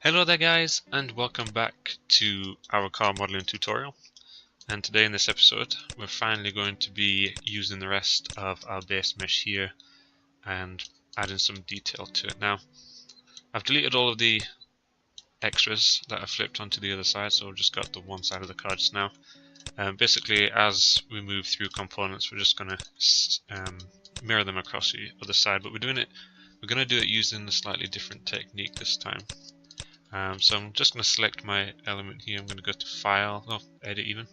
Hello there guys, and welcome back to our car modeling tutorial. And today in this episode we're finally going to be using the rest of our base mesh here and adding some detail to it. Now I've deleted all of the extras that I flipped onto the other side, so I've just got the one side of the car just now. Basically, as we move through components, we're just going to mirror them across the other side, but we're going to do it using a slightly different technique this time. So I'm just going to select my element here. I'm going to go to File, Edit even.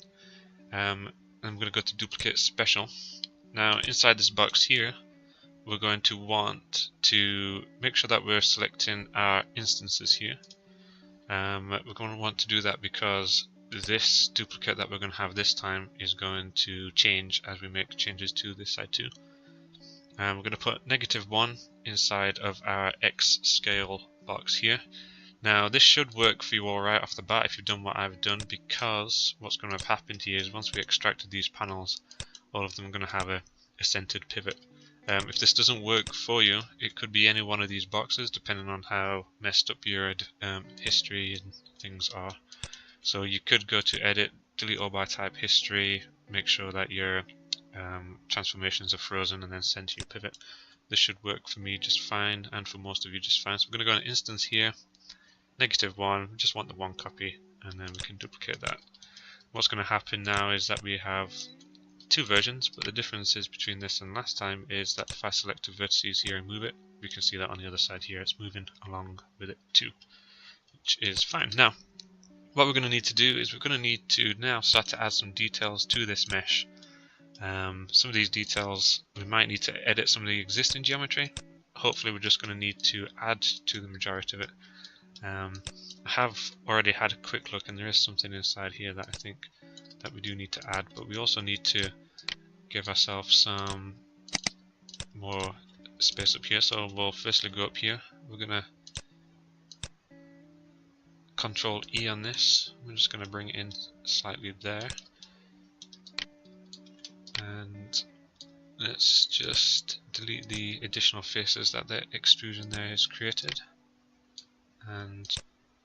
I'm going to go to Duplicate Special. Now inside this box here, we're going to want to make sure that we're selecting our instances here. We're going to want to do that because this duplicate that we're going to have this time is going to change as we make changes to this side too. We're going to put -1 inside of our X scale box here. Now this should work for you all right off the bat if you've done what I've done, because what's going to have happened here is once we extracted these panels, all of them are going to have a centered pivot. If this doesn't work for you, it could be any one of these boxes depending on how messed up your history and things are. So you could go to Edit, Delete All by Type History, make sure that your transformations are frozen and then center your pivot. This should work for me just fine, and for most of you just fine. So we're going to go on Instance here, -1, we just want the one copy, and then we can duplicate that. What's going to happen now is that we have two versions, but the difference is between this and last time is that if I select the vertices here and move it, we can see that on the other side here it's moving along with it too, which is fine. Now what we're going to need to do is we're going to need to now start to add some details to this mesh. Some of these details we might need to edit some of the existing geometry. Hopefully we're just going to need to add to the majority of it. I have already had a quick look, and there is something inside here that I think that we do need to add, but we also need to give ourselves some more space up here. So we'll firstly go up here, we're going to Control E on this, we're just going to bring it in slightly there, and let's just delete the additional faces that the extrusion there has created, and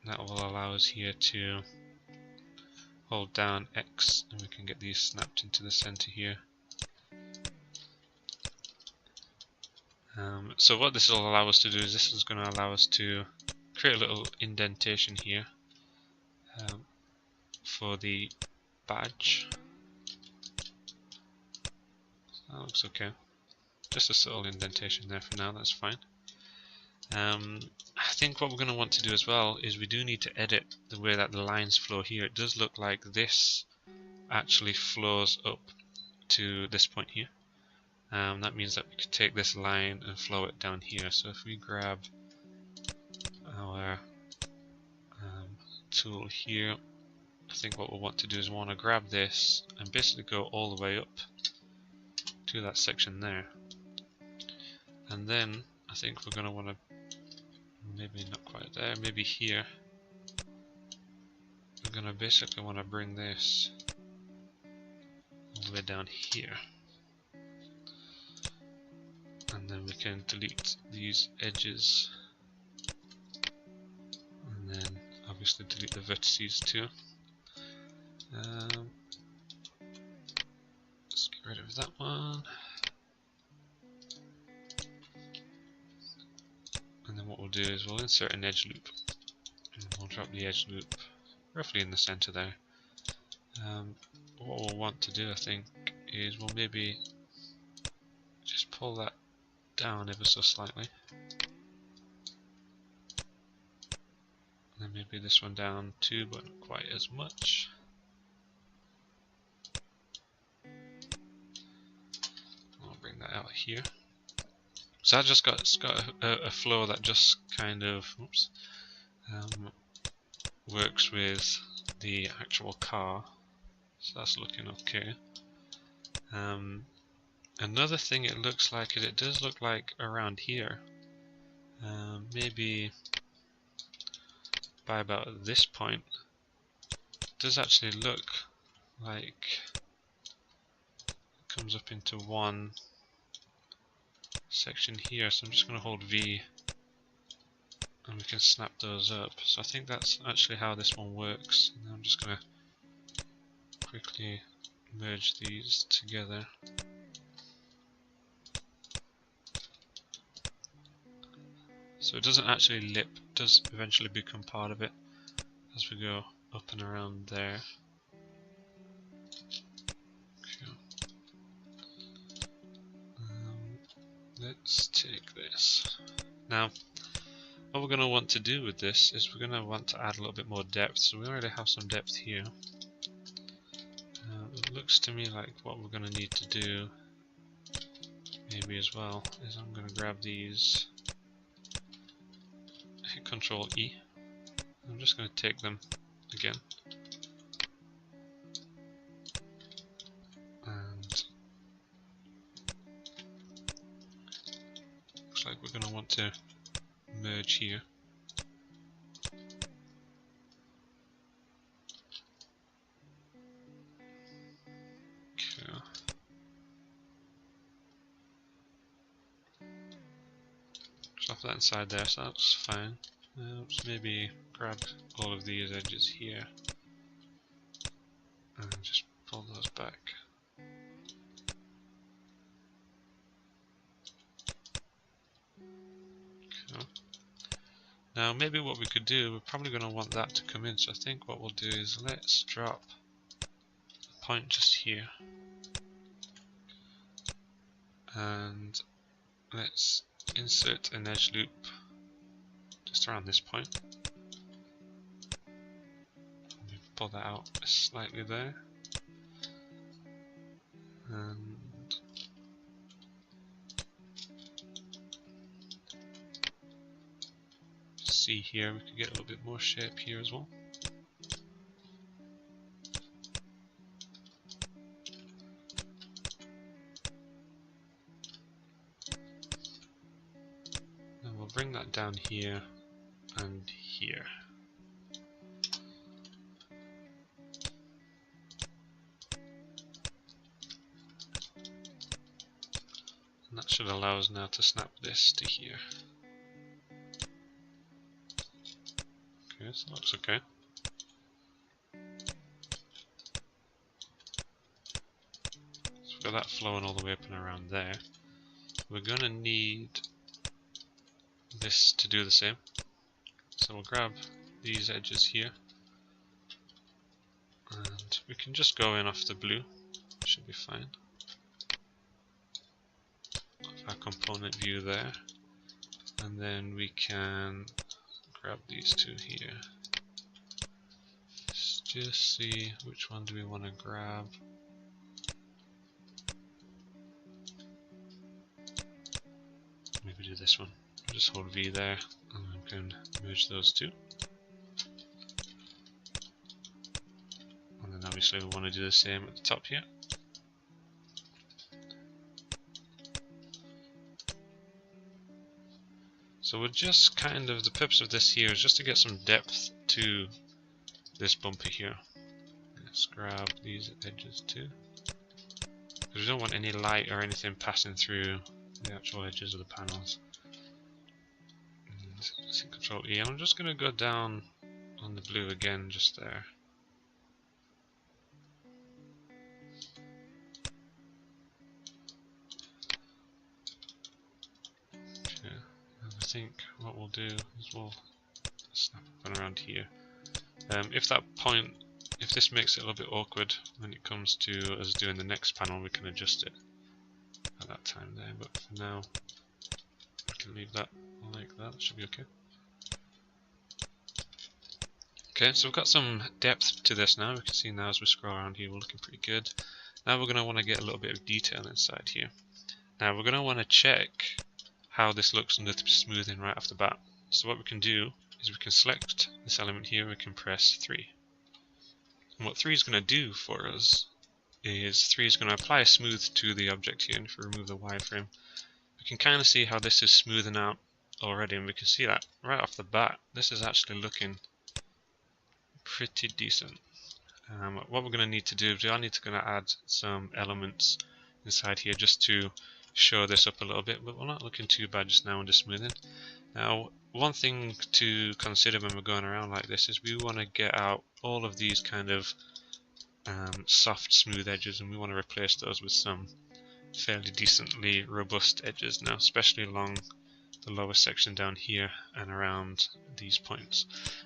that will allow us here to hold down X and we can get these snapped into the center here. So what this will allow us to do is this is going to allow us to create a little indentation here for the badge. So that looks okay. Just a subtle indentation there for now, that's fine. I think what we're going to want to do as well is we do need to edit the way that the lines flow here. It does look like this actually flows up to this point here. That means that we could take this line and flow it down here. So if we grab our tool here, I think what we'll want to do is we want to grab this and basically go all the way up to that section there. And then I think we're going to want to, maybe not quite there, maybe here, we're going to basically want to bring this all the way down here. And then we can delete these edges, and then obviously delete the vertices too. Let's get rid of that one. And then what we'll do is we'll insert an edge loop, and we'll drop the edge loop roughly in the center there. What we'll want to do, I think, is we'll maybe just pull that down ever so slightly, and then maybe this one down too, but not quite as much. I'll bring that out here. So it's got a flow that just kind of works with the actual car, so that's looking okay. Another thing it looks like is it does look like around here, maybe by about this point, it does actually look like it comes up into one section here. So I'm just going to hold V and we can snap those up. So I think that's actually how this one works. And I'm just going to quickly merge these together. So it doesn't actually lip, it does eventually become part of it as we go up and around there. Cool. Let's take this. Now, what we're going to want to do with this is we're going to want to add a little bit more depth. So we already have some depth here. It looks to me like what we're going to need to do maybe as well is I'm going to grab these, hit Control E. I'm just going to take them again. And looks like we're going to want to merge here. Cool. Stuff that inside there, so that's fine. Let's maybe grab all of these edges here and just pull those back. Cool. Now maybe what we could do, we're probably going to want that to come in, so I think what we'll do is let's drop a point just here and let's insert an edge loop just around this point. Pull that out slightly there, and see here we could get a little bit more shape here as well. And we'll bring that down here and here. And that should allow us now to snap this to here. Okay, so that looks okay. So we've got that flowing all the way up and around there. We're going to need this to do the same. So we'll grab these edges here and we can just go in off the blue, should be fine. Our component view there, and then we can grab these two here. Let's just see which one do we want to grab. Maybe do this one. Just hold V there and we can merge those two. And then obviously we want to do the same at the top here. So we're just kind of, the purpose of this here is just to get some depth to this bumper here. Let's grab these edges too, because we don't want any light or anything passing through the actual edges of the panels. And let's hit Control E, and I'm just going to go down on the blue again, just there. I think what we'll do is we'll snap up and around here. If this makes it a little bit awkward when it comes to us doing the next panel, we can adjust it at that time there, but for now we can leave that like that. That should be okay. Okay, so we've got some depth to this now. We can see now as we scroll around here we're looking pretty good. Now we're going to want to get a little bit of detail inside here. Now we're going to want to check how this looks under the smoothing right off the bat. So what we can do is we can select this element here, we can press 3. And what 3 is going to do for us is 3 is going to apply a smooth to the object here, and if we remove the wireframe, we can kind of see how this is smoothing out already, and we can see that right off the bat, this is actually looking pretty decent. What we're going to need to do is we are going to add some elements inside here just to show this up a little bit, but we're not looking too bad just now under smoothing. Now one thing to consider when we're going around like this is we want to get out all of these kind of soft smooth edges, and we want to replace those with some fairly decently robust edges now, especially along the lower section down here and around these points.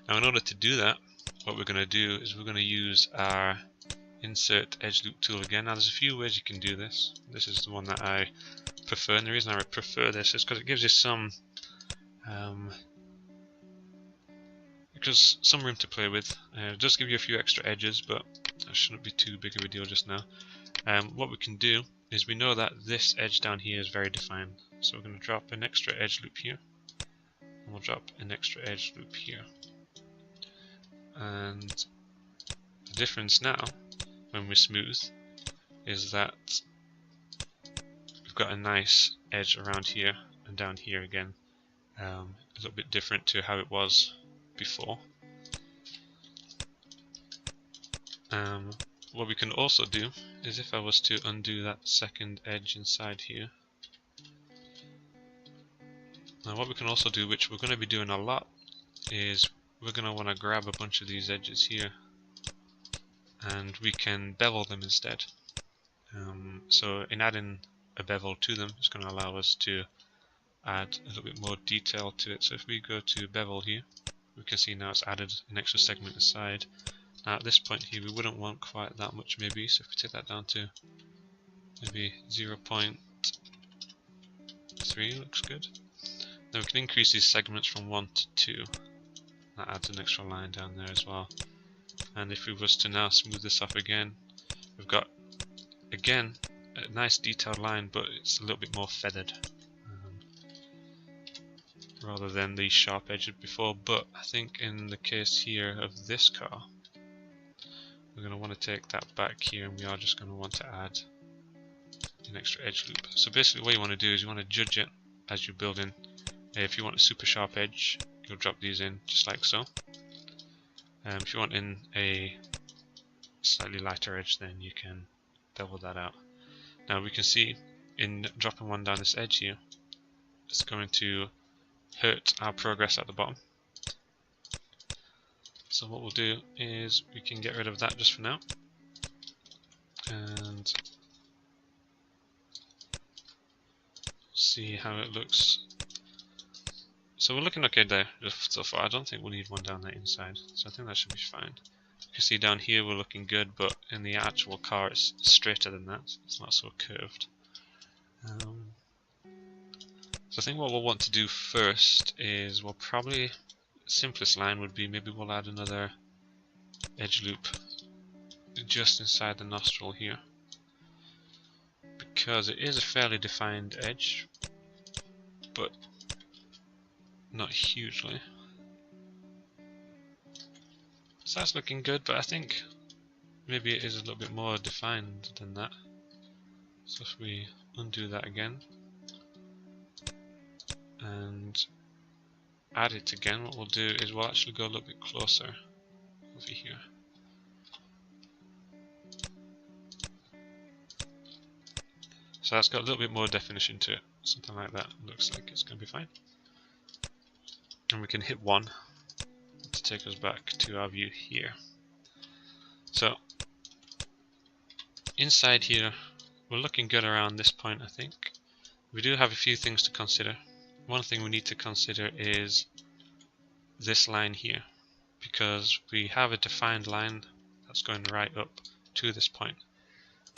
Now in order to do that, what we're going to do is we're going to use our insert edge loop tool again. Now there's a few ways you can do this. This is the one that I prefer, and the reason I prefer this is because it gives you some room to play with. It does give you a few extra edges, but that shouldn't be too big of a deal just now. What we can do is we know that this edge down here is very defined, so we're going to drop an extra edge loop here, and we'll drop an extra edge loop here. And the difference now when we smooth is that we've got a nice edge around here and down here again, a little bit different to how it was before. What we can also do is, if I was to undo that second edge inside here, now what we can also do, which we're going to be doing a lot, is we're going to want to grab a bunch of these edges here and we can bevel them instead. So in adding a bevel to them, it's going to allow us to add a little bit more detail to it. So if we go to bevel here, we can see now it's added an extra segment aside. Now at this point here we wouldn't want quite that much maybe, so if we take that down to maybe 0.3 looks good. Then we can increase these segments from 1 to 2. That adds an extra line down there as well. And if we was to now smooth this off again, we've got again a nice detailed line, but it's a little bit more feathered rather than the sharp edges before. But I think in the case here of this car, we're going to want to take that back here, and we are just going to want to add an extra edge loop. So basically what you want to do is you want to judge it as you're building. If you want a super sharp edge, you'll drop these in just like so. If you want in a slightly lighter edge, then you can bevel that out. Now we can see in dropping one down this edge here, it's going to hurt our progress at the bottom. So what we'll do is we can get rid of that just for now, and see how it looks. So we're looking okay there just so far. I don't think we'll need one down the inside, so I think that should be fine. You can see down here we're looking good, but in the actual car it's straighter than that, so it's not so curved. So I think what we'll want to do first is we'll probably, simplest line would be maybe we'll add another edge loop just inside the nostril here, because it is a fairly defined edge, but not hugely. So that's looking good, but I think maybe it is a little bit more defined than that. So if we undo that again and add it again, what we'll do is we'll actually go a little bit closer over here. So that's got a little bit more definition to it. Something like that looks like it's going to be fine. And we can hit 1 to take us back to our view here. So inside here we're looking good around this point. I think we do have a few things to consider. One thing we need to consider is this line here, because we have a defined line that's going right up to this point.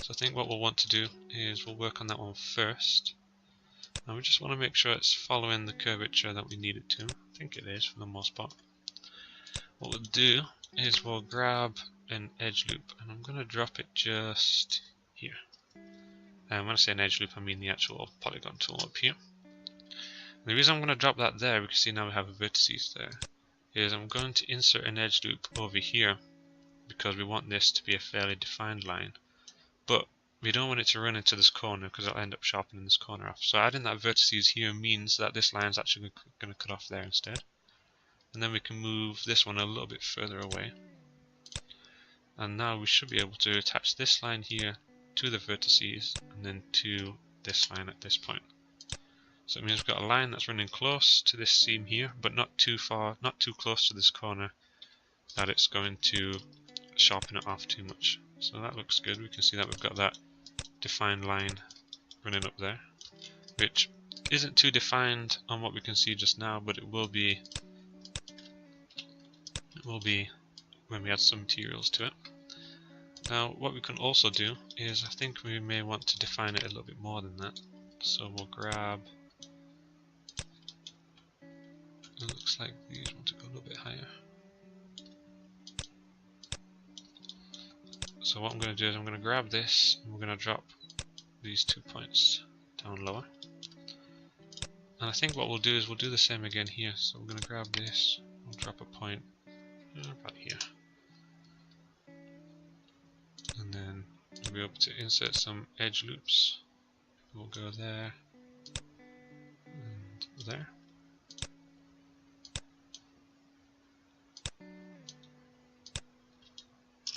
So I think what we'll want to do is we'll work on that one first, and we just want to make sure it's following the curvature that we need it to. I think it is for the most part. What we'll do is we'll grab an edge loop, and I'm going to drop it just here. And when I say an edge loop, I mean the actual polygon tool up here. And the reason I'm going to drop that there, we can see now we have vertices there, is I'm going to insert an edge loop over here, because we want this to be a fairly defined line. But we don't want it to run into this corner, because it'll end up sharpening this corner off. So adding that vertices here means that this line is actually going to cut off there instead. And then we can move this one a little bit further away. And now we should be able to attach this line here to the vertices, and then to this line at this point. So it means we've got a line that's running close to this seam here, but not too far, not too close to this corner that it's going to sharpen it off too much. So that looks good. We can see that we've got that defined line running up there, which isn't too defined on what we can see just now, but it will be when we add some materials to it. Now what we can also do is, I think we may want to define it a little bit more than that. So we'll grab, it looks like these want to go a little bit higher. So what I'm going to do is I'm going to grab this and we're going to drop these 2 points down lower. And I think what we'll do is we'll do the same again here. So we're going to grab this, we'll drop a point about here. And then we'll be able to insert some edge loops. We'll go there and there.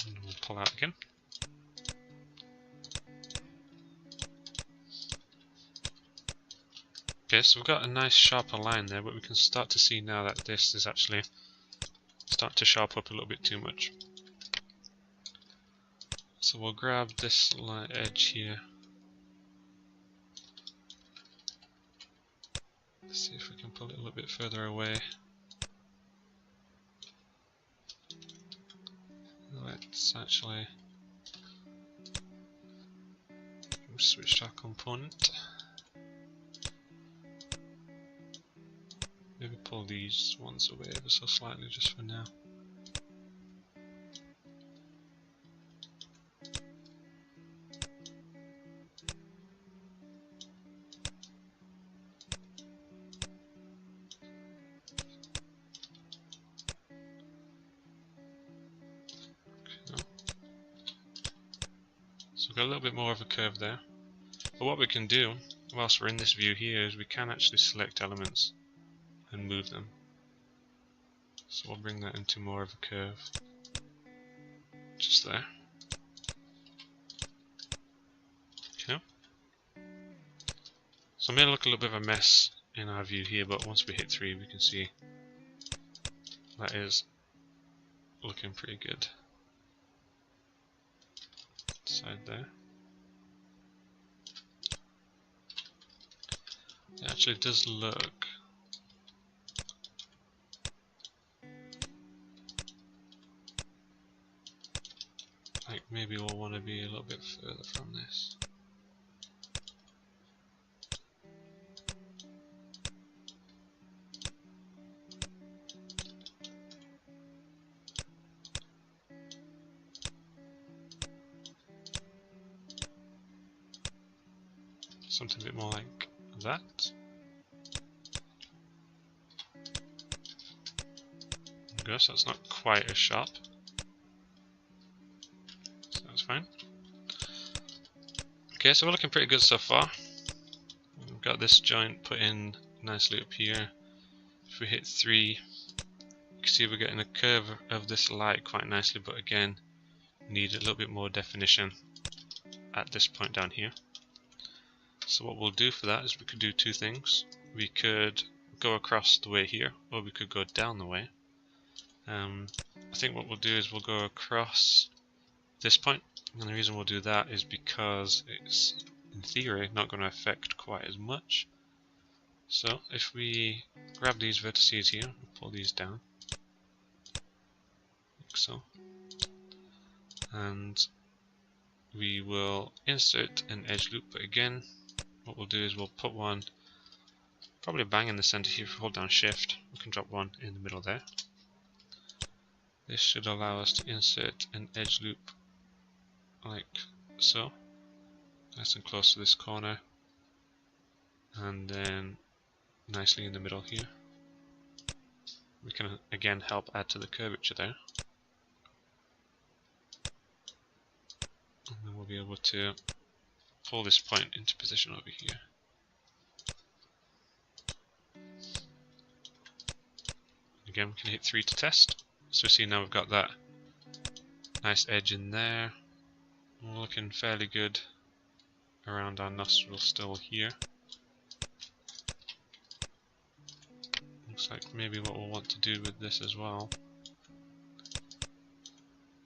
And we'll pull out again. Okay, so we've got a nice sharper line there, but we can start to see now that this is actually starting to sharp up a little bit too much. So we'll grab this edge here. Let's see if we can pull it a little bit further away. Let's actually switch to our component. Maybe pull these ones away ever so slightly just for now. So we've got a little bit more of a curve there. But what we can do whilst we're in this view here is we can actually select elements and move them. So we'll bring that into more of a curve, just there. Okay. So it may look a little bit of a mess in our view here, but once we hit 3 we can see that is looking pretty good. Side there. It actually does look like maybe we'll want to be a little bit further from this. Something a bit more like that. I guess that's not quite as sharp. So that's fine. Okay, so we're looking pretty good so far. We've got this joint put in nicely up here. If we hit 3, you can see we're getting a curve of this light quite nicely, but again, need a little bit more definition at this point down here. So what we'll do for that is we could do 2 things. We could go across the way here, or we could go down the way. I think what we'll do is we'll go across this point, and the reason we'll do that is because it's, in theory, not going to affect quite as much. So if we grab these vertices here, we'll pull these down, like so, and we will insert an edge loop, but again, what we'll do is we'll put one probably bang in the center here. If we hold down shift, we can drop one in the middle there. This should allow us to insert an edge loop like so, nice and close to this corner, and then nicely in the middle here. We can again help add to the curvature there, and then we'll be able to pull this point into position over here. Again, we can hit 3 to test. So see, now we've got that nice edge in there. We're looking fairly good around our nostril still here. Looks like maybe what we'll want to do with this as well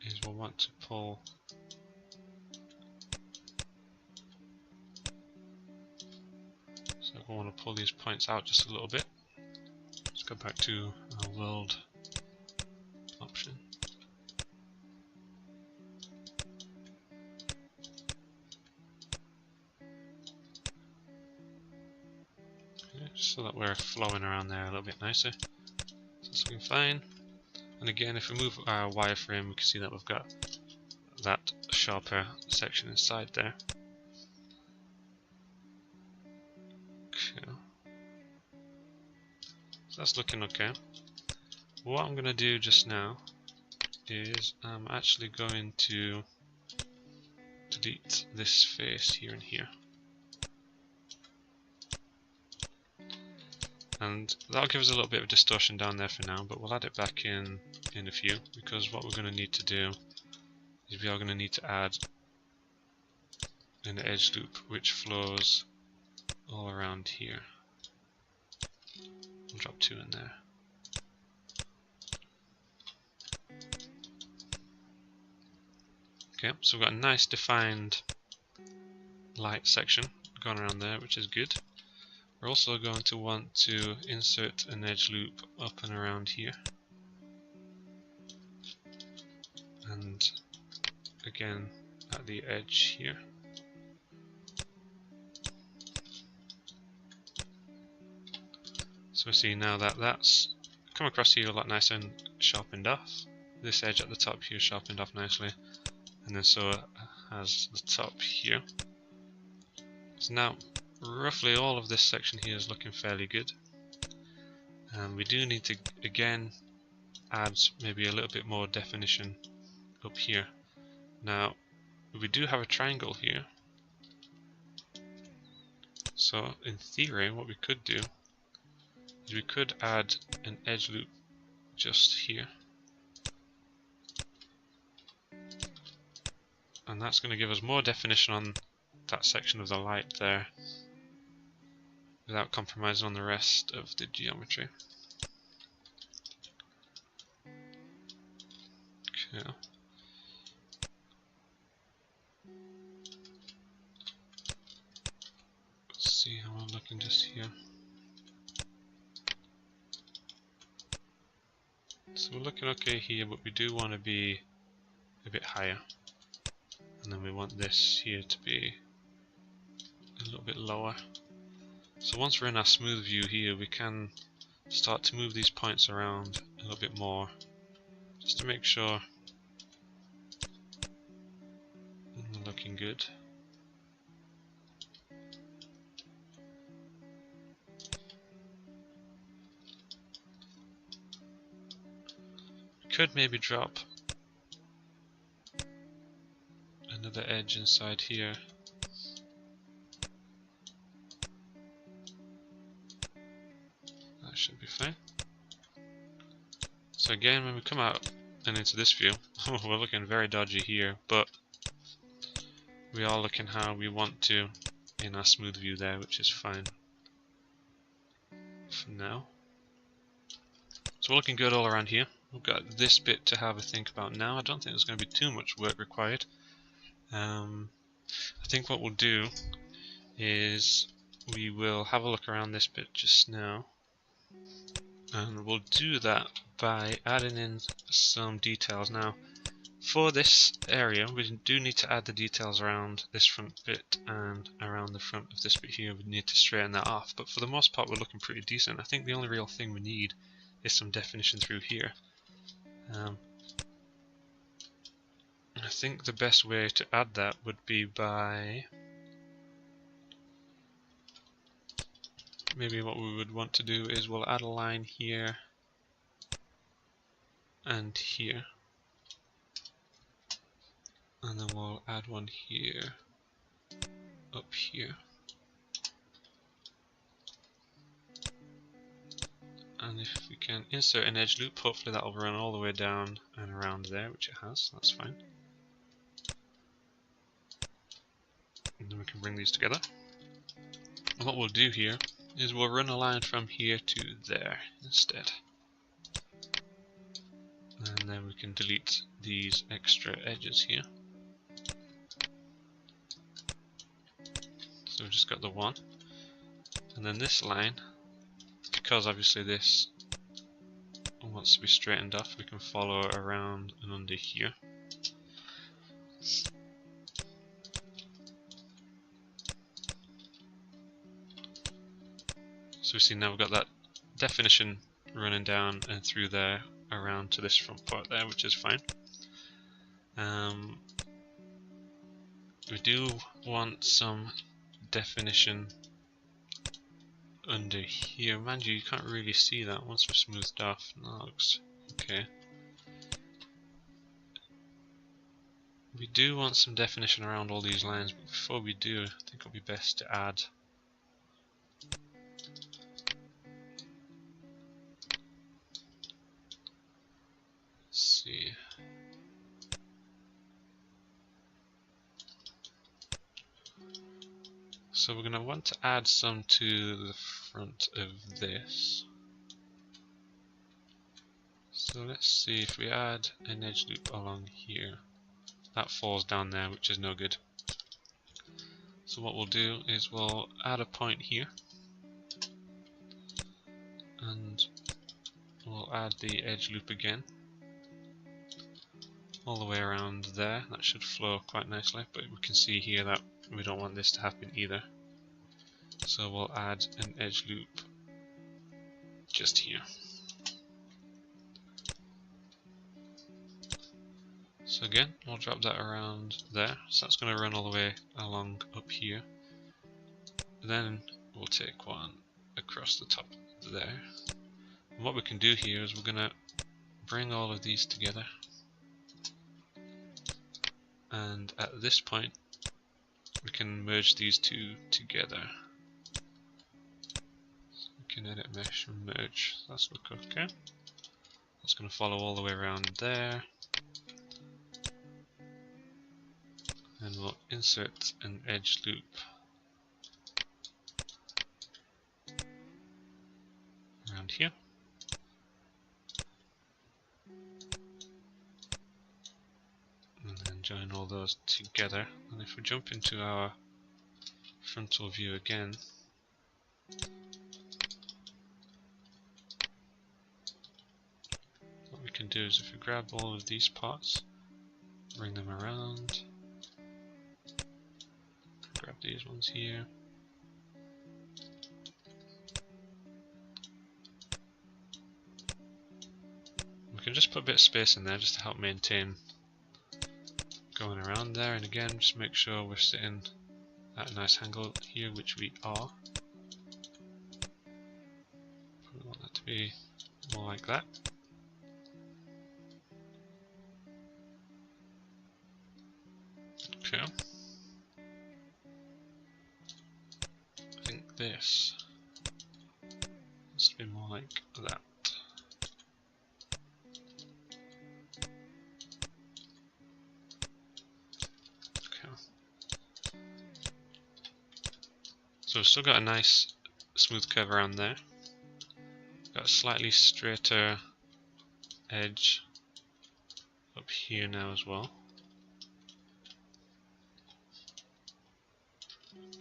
is we'll want to pull we'll want to pull these points out just a little bit. Let's go back to our world option. Okay, just so that we're flowing around there a little bit nicer. So it's looking fine. And again, if we move our wireframe, we can see that we've got that sharper section inside there. So that's looking okay. What I'm going to do just now is I'm actually going to delete this face here and here. And that'll give us a little bit of distortion down there for now, but we'll add it back in a few, because what we're going to need to do is we are going to need to add an edge loop which flows all around here. We'll drop 2 in there. Okay, so we've got a nice defined light section going around there, which is good. We're also going to want to insert an edge loop up and around here. And again at the edge here. So we see now that that's come across here a lot nicer and sharpened off. This edge at the top here sharpened off nicely, and then so has the top here. So now roughly all of this section here is looking fairly good. And we do need to again add maybe a little bit more definition up here. Now we do have a triangle here, so in theory what we could do is we could add an edge loop just here, and that's going to give us more definition on that section of the light there without compromising on the rest of the geometry. Okay. Let's see how I'm looking just here. So we're looking okay here, but we do want to be a bit higher. And then we want this here to be a little bit lower. So once we're in our smooth view here, we can start to move these points around a little bit more, just to make sure we're looking good. Could maybe drop another edge inside here. That should be fine. So again, when we come out and into this view, we're looking very dodgy here, but we are looking how we want to in our smooth view there, which is fine for now. So we're looking good all around here. We've got this bit to have a think about now. I don't think there's going to be too much work required. I think what we'll do is we will have a look around this bit just now, and we'll do that by adding in some details. Now for this area we do need to add the details around this front bit and around the front of this bit here. We need to straighten that off, but for the most part we're looking pretty decent. I think the only real thing we need is some definition through here. I think the best way to add that would be by maybe what we would want to do is we'll add a line here and here, and then we'll add one here, up here, and if we can insert an edge loop, hopefully that will run all the way down and around there, which it has, so that's fine. And then we can bring these together. And what we'll do here is we'll run a line from here to there instead. And then we can delete these extra edges here. So we've just got the one. And then this line, because obviously this wants to be straightened off, we can follow it around and under here. So we see now we've got that definition running down and through there around to this front part there, which is fine. We do want some definition under here. Mind you, you can't really see that once we're smoothed off. No, that looks okay. We do want some definition around all these lines, but before we do, I think it'll be best to add see. So we're going to want to add some to the front of this. So let's see if we add an edge loop along here. That falls down there, which is no good. So what we'll do is we'll add a point here. And we'll add the edge loop again. All the way around there. That should flow quite nicely, but we can see here that we don't want this to happen either. So we'll add an edge loop just here. So again, we'll drop that around there. So that's going to run all the way along up here. Then we'll take one across the top there. And what we can do here is we're going to bring all of these together. And at this point, we can merge these two together. So we can edit mesh and merge. That's look okay. That's going to follow all the way around there. And we'll insert an edge loop around here. And then join all those together. And if we jump into our frontal view again, what we can do is if we grab all of these parts, bring them around, grab these ones here, we can just put a bit of space in there just to help maintain going around there, and again just make sure we're sitting at a nice angle here, which we are. We want that to be more like that. Okay. I think this has to be more like that. So we've still got a nice smooth curve around there. Got a slightly straighter edge up here now as well.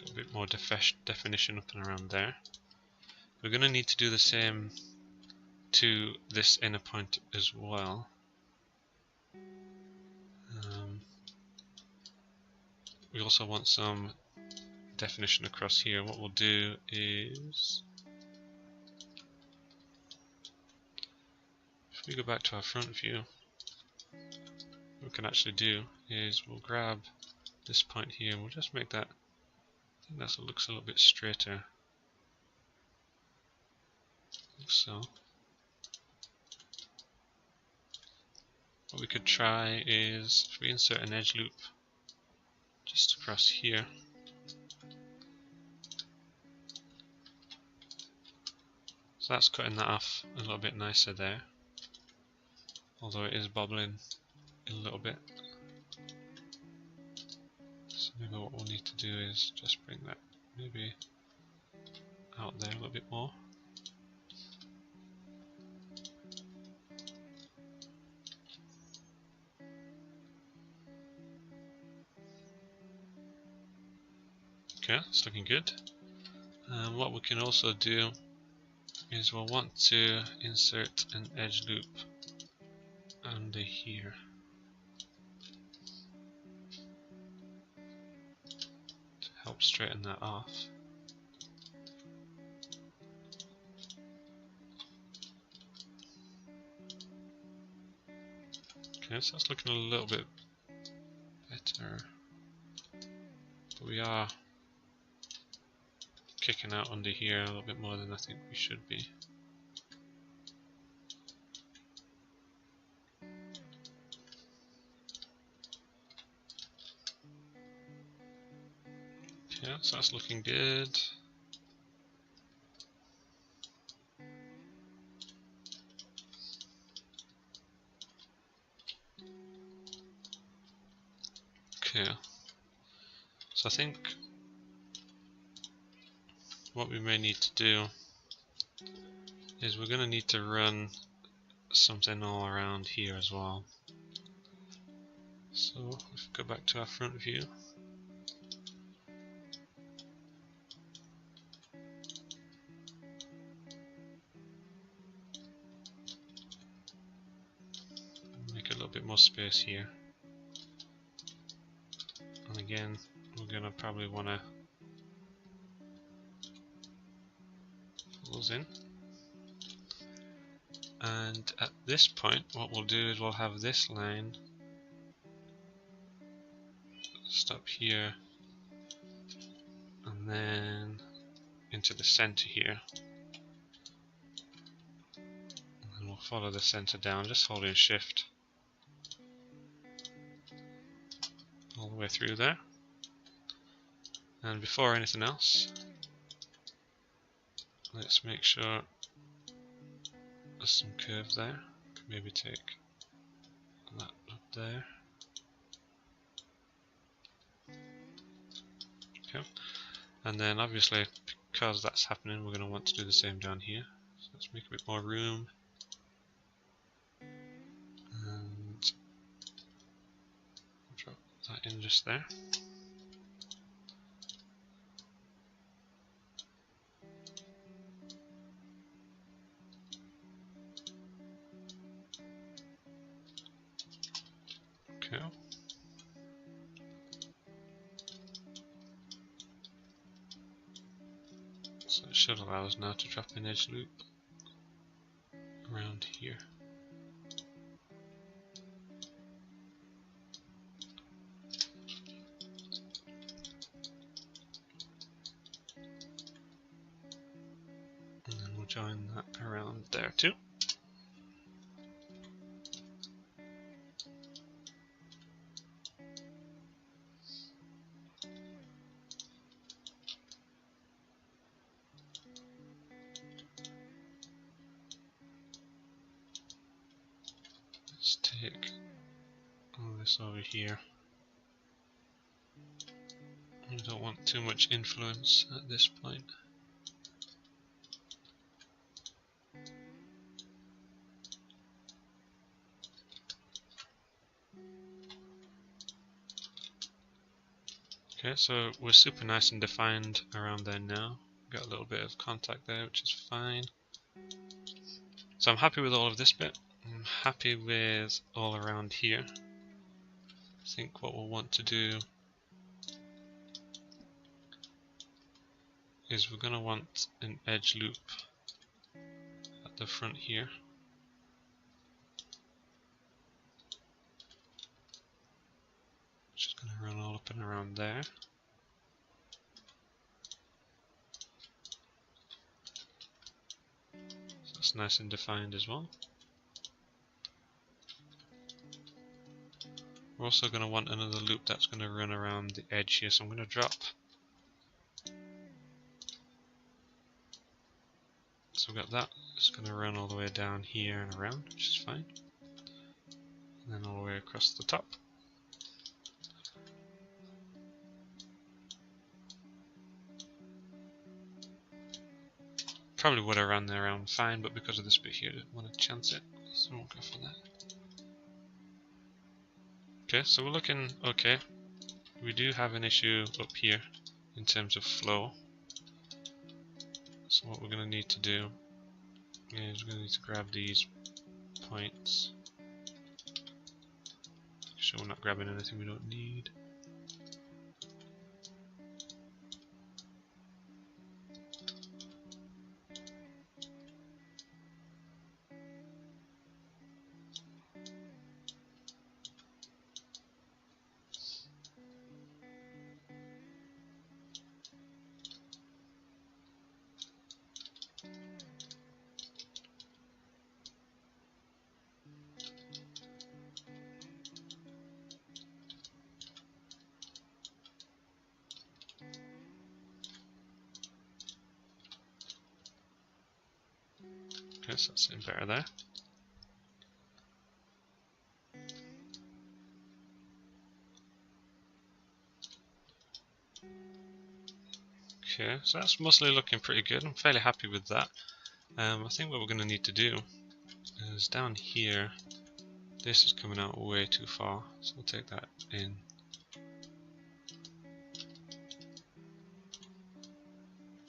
Got a bit more definition up and around there. We're going to need to do the same to this inner point as well. We also want some definition across here. What we'll do is, if we go back to our front view, what we can actually do is we'll grab this point here and we'll just make that, I think that looks a little bit straighter, like so. What we could try is, if we insert an edge loop just across here, so that's cutting that off a little bit nicer there, although it is bobbling a little bit. So maybe what we'll need to do is just bring that maybe out there a little bit more. Okay, it's looking good. What we can also do is we'll want to insert an edge loop under here to help straighten that off. Okay, so that's looking a little bit better, but we are kicking out under here a little bit more than I think we should be. Yeah, so that's looking good. Okay, so I think what we may need to do is we're going to need to run something all around here as well. So if we go back to our front view, make a little bit more space here, and again we're going to probably want to fill those in. And at this point what we'll do is we'll have this line stop here and then into the center here, and we'll follow the center down, just holding shift all the way through there. And before anything else, let's make sure there's some curve there. Could maybe take that up there. Okay, and then obviously because that's happening we're going to want to do the same down here. So let's make a bit more room and drop that in just there. Okay. So it should allow us now to drop an edge loop around here. And then we'll join that around there too. Let's take all this over here. We don't want too much influence at this point. Okay, so we're super nice and defined around there now. Got a little bit of contact there, which is fine. So I'm happy with all of this bit. I'm happy with all around here. I think what we'll want to do is we're going to want an edge loop at the front here. Which is going to run all up and around there. So that's nice and defined as well. We're also going to want another loop that's going to run around the edge here, so I'm going to drop. So we've got that, it's going to run all the way down here and around, which is fine. And then all the way across the top. Probably would have ran there around fine, but because of this bit here, I didn't want to chance it, so I won't go for that. Okay, so we're looking okay. We do have an issue up here in terms of flow. So what we're going to need to do is we're going to need to grab these points. Make sure we're not grabbing anything we don't need. Okay, so that's sitting better there. Okay, so that's mostly looking pretty good. I'm fairly happy with that. I think what we're going to need to do is down here, this is coming out way too far, so we'll take that in.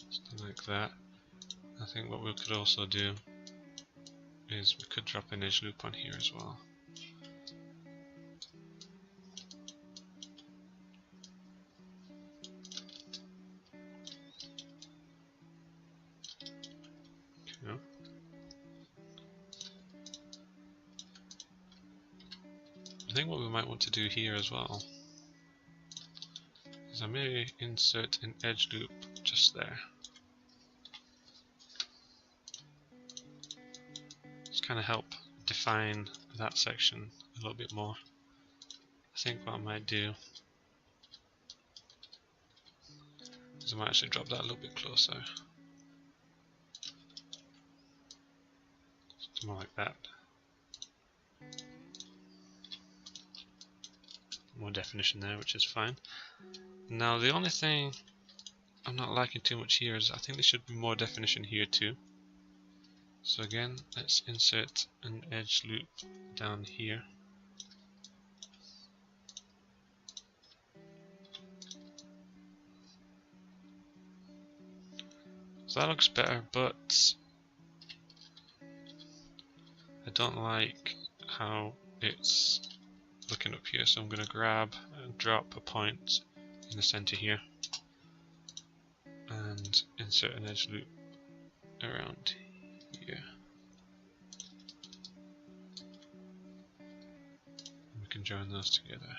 Something like that. I think what we could also do is we could drop an edge loop on here as well. Okay. I think what we might want to do here as well is I may insert an edge loop just there. Just kind of help define that section a little bit more. I think what I might do is I might actually drop that a little bit closer. Something more like that. More definition there, which is fine. Now the only thing I'm not liking too much here is I think there should be more definition here too. So again, let's insert an edge loop down here. So that looks better, but I don't like how it's looking up here, so I'm going to grab and drop a point in the center here and insert an edge loop around here. We can join those together,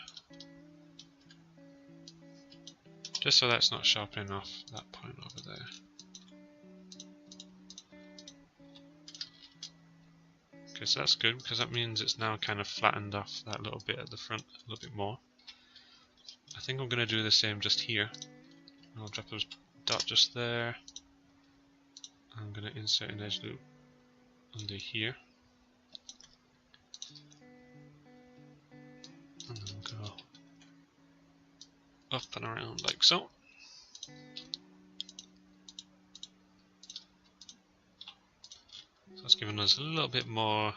just so that's not sharpening off that point over there. Okay, so that's good because that means it's now kind of flattened off that little bit at the front a little bit more. I think I'm going to do the same just here. I'll drop a dot just there. I'm going to insert an edge loop under here. And then we'll go up and around like so. So that's giving us a little bit more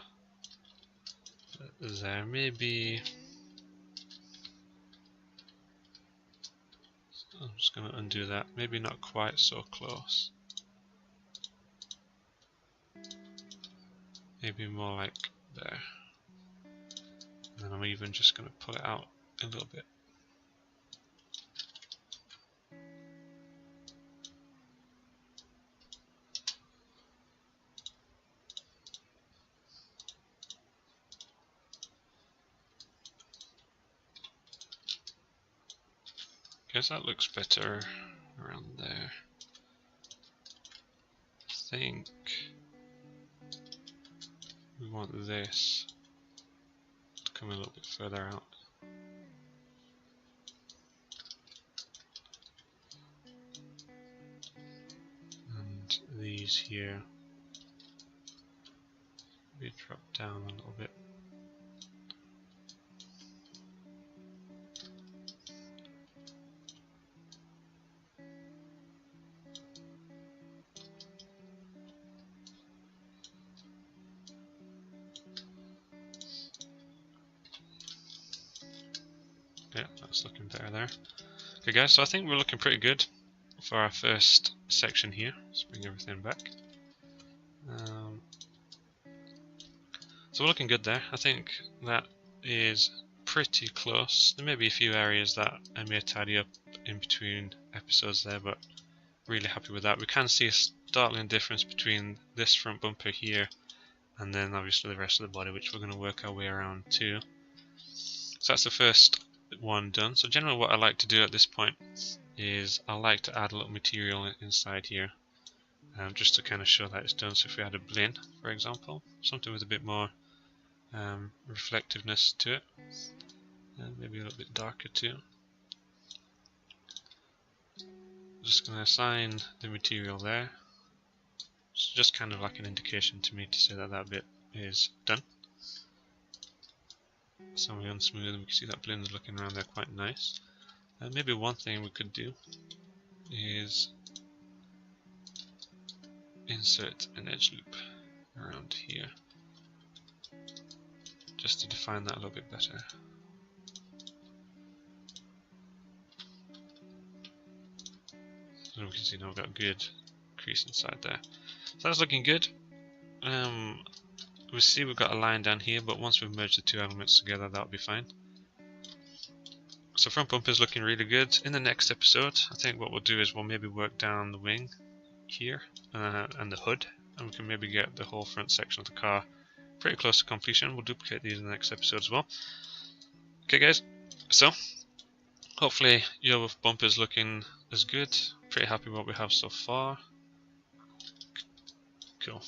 there. Maybe I'm just going to undo that. Maybe not quite so close. Maybe more like there. And then I'm even just going to pull it out a little bit. Guess that looks better around there. I think we want this to come a little bit further out. And these here we drop down a little bit. Yeah, that's looking better there. Okay guys, so I think we're looking pretty good for our first section here. Let's bring everything back. So we're looking good there. I think that is pretty close. There may be a few areas that I may tidy up in between episodes there, but really happy with that. We can see a startling difference between this front bumper here and then obviously the rest of the body, which we're going to work our way around too. So that's the first one done. So generally what I like to do at this point is I like to add a little material inside here, just to kind of show that it's done. So if we had a blin, for example, something with a bit more reflectiveness to it, and maybe a little bit darker too. Just going to assign the material there. It's just kind of like an indication to me to say that that bit is done. So we unsmooth and we can see that blend is looking around there quite nice. And maybe one thing we could do is insert an edge loop around here, just to define that a little bit better. So we can see now we've got a good crease inside there. So that's looking good. We see we've got a line down here, but once we've merged the two elements together, that'll be fine. So front bumper is looking really good. In the next episode, I think what we'll do is we'll maybe work down the wing here and the hood, and we can maybe get the whole front section of the car pretty close to completion. We'll duplicate these in the next episode as well. Okay guys, so hopefully your bumper is looking as good. Pretty happy with what we have so far. Cool.